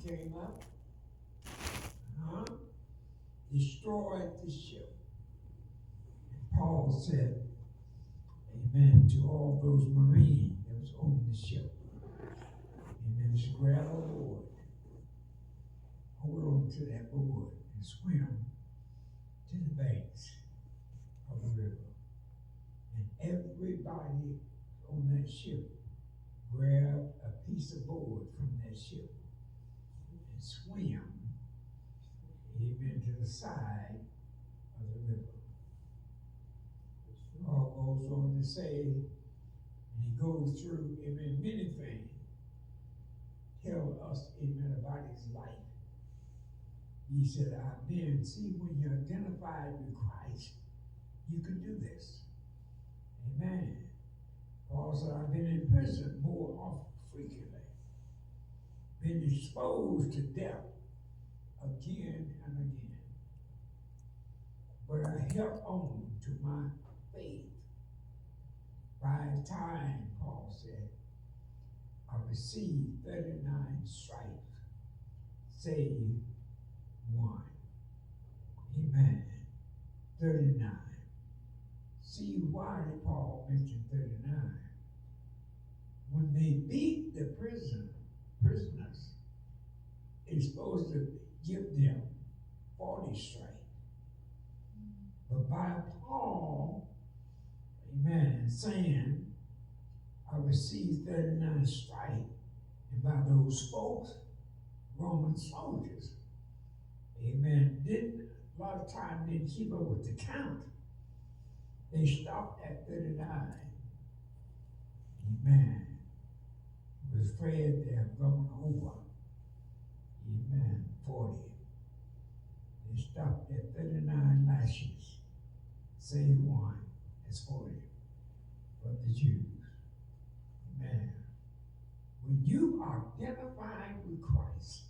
came up, huh? Destroyed the ship. And Paul said, amen, to all those Marines that was on the ship. Amen. Just grab a board, hold on to that board, and swim to the banks of the river. And everybody on that ship grabbed a piece of board from that ship and swam, amen, to the side of the river. Paul goes on to say, and he goes through, amen, many things, tell us, amen, about his life. He said, amen, see, when you're identified with Christ, you can do this. Amen. Paul said, I've been in prison more often, frequently, been exposed to death again and again. But I held on to my faith. By the time, Paul said, I received 39 stripes, save one. Amen. 39. See, why did Paul mention 39? When they beat the prisoners, it's supposed to give them 40 stripes. But by Paul, amen, saying, I received 39 stripes, and by those folks, Roman soldiers, amen, a lot of time didn't keep up with the count. They stopped at 39. Amen. Was afraid they have gone over. Amen. 40. They stopped at 39 lashes. Save one. That's 40 for the Jews. Amen. When you are identified with Christ,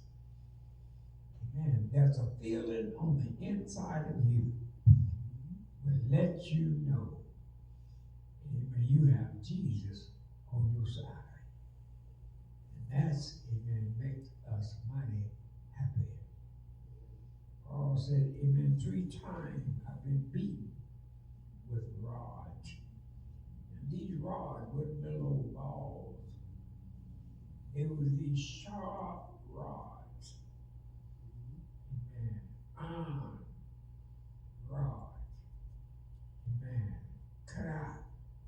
amen, there's a feeling on the inside of you will let you know, amen, you have Jesus on your side. And that's, amen, makes us mighty happy. Paul said, amen, 3 times I've been beaten with rods. And these rods weren't little balls. It was these sharp rods. Amen. Iron rods. Amen. Cut out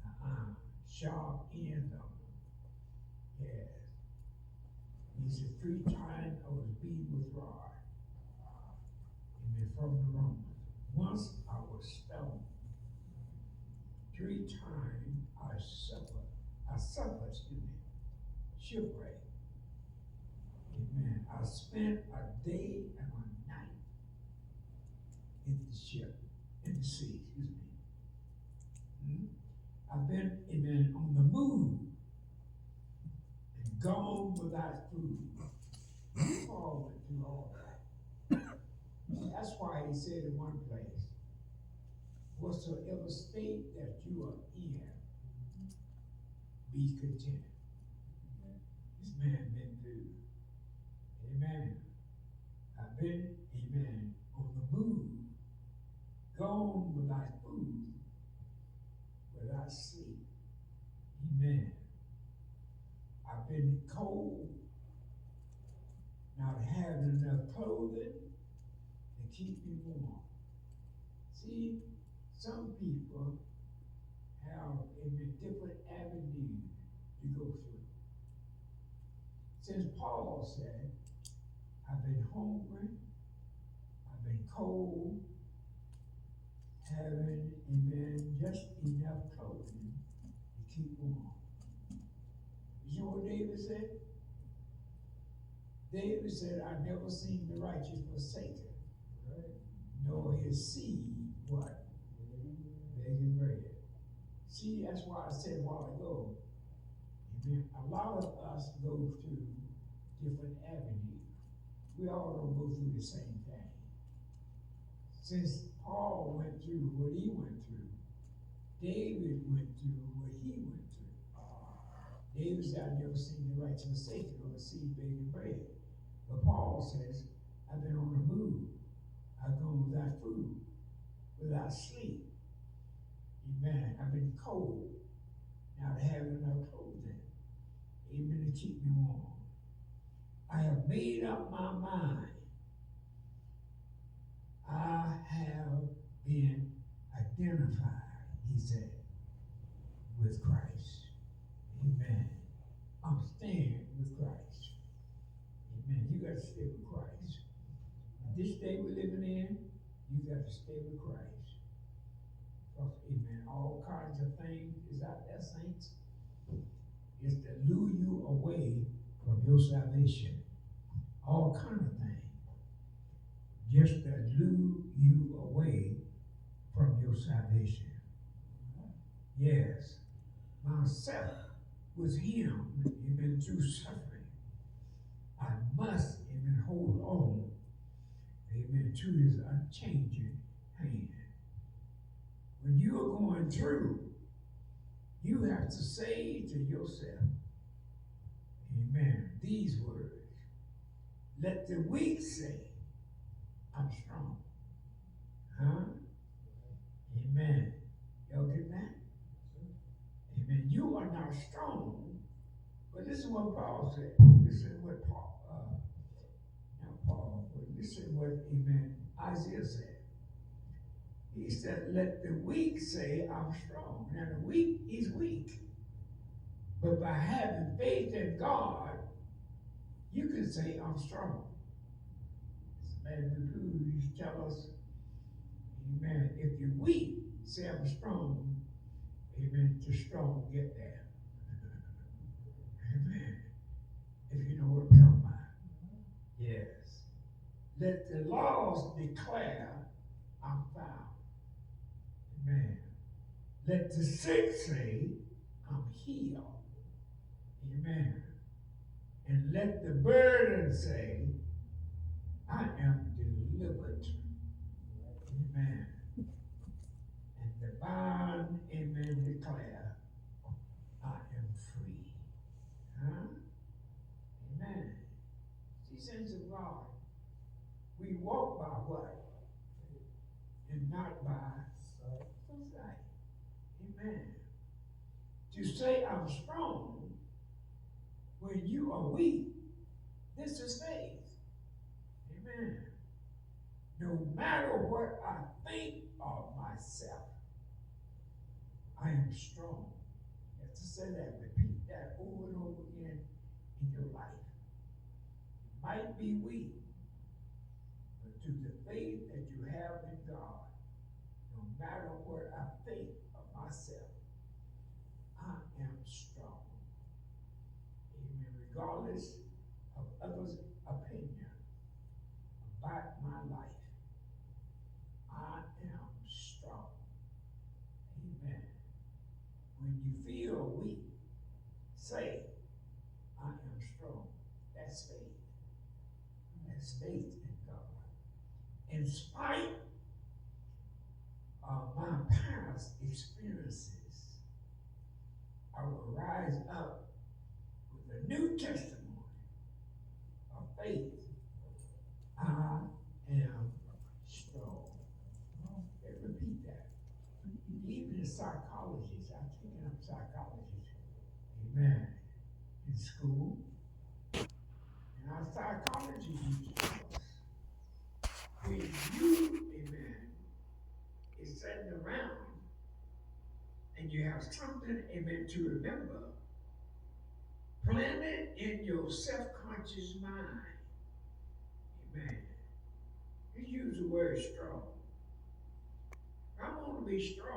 the iron, sharp end of them. Yes. He said 3 times I was beaten with rod. Amen. From the Romans. Once I was stoned. 3 times I suffered, shipwreck. Amen. I spent a day and a night in the ship, in the sea, excuse me. I've been, amen, on the move and gone without food. Paul went through all that. That's why he said in one place, whatsoever state that you are in, be content. This man been through. Amen. I've been, amen, on the move, gone without food, without sleep. Amen. I've been cold, not having enough clothing to keep me warm. See, some people have a different avenue to go through. Since Paul said, I've been hungry, I've been cold, having, amen, just enough clothing to keep warm. You know what David said? David said, I've never seen the righteous forsaken, right? Nor his seed, what? Begging bread. See, that's why I said a while ago, amen, a lot of us go through different avenues. We all don't go through the same thing. Since Paul went through what he went through, David went through what he went through. David said, I've never seen the righteous forsaken or the seed begging bread. But Paul says, I've been on the move. I've gone without food, without sleep. Amen. I've been cold, not having no clothing. Amen. To keep me warm. I have made up my mind. I have been identified, he said, with Christ. Amen. I'm staying with Christ. Amen. You got to stay with Christ. This day we're living in, you got to stay with Christ. Because, amen, all kinds of things is out there, saints. It's to lure you away from your salvation. All kind of things. Just to lure you away from your salvation. Yes. Myself was him, amen, through suffering. I must, amen, hold on, amen, to his unchanging hand. When you are going through, you have to say to yourself, amen, these words. Let the weak say, I'm strong. Huh? Amen. Y'all get that? Amen. You are not strong, but this is what Paul said. Listen what but listen what, amen, Isaiah said. He said, let the weak say, I'm strong. Now the weak is weak. But by having faith in God, you can say, I'm strong. Man, the Blues tell us, amen, if you're weak, say I'm strong. Amen, to strong, get there. Amen. If you know what I'm talking about. Yes. Let the laws declare I'm found. Amen. Let the sick say I'm healed. Amen. And let the burden say I am delivered. Amen. And the bond, amen, declare I am free. Huh? Amen. See, saints of God, we walk by what? And not by sight. Amen. To say I'm strong when you are weak, this is faith. Amen. No matter what I think of myself, I am strong. You have to say that, repeat that over and over again in your life. You might be weak, but through the faith that you have in God, no matter what I think of myself, I am strong. Amen. Regardless of others' opinion about my life, I am strong. Amen. When you feel weak, say, I am strong. That's faith. That's faith in God. In spite of my past experiences, I will rise up with a new testimony of faith. I am strong. Repeat that. Even in psychology, I've taken up psychology. Amen. In school. And our psychology teaches us when you, amen, is sitting around and you have something, amen, to remember, planted in your self-conscious mind. Amen. You use the word strong. I want to be strong.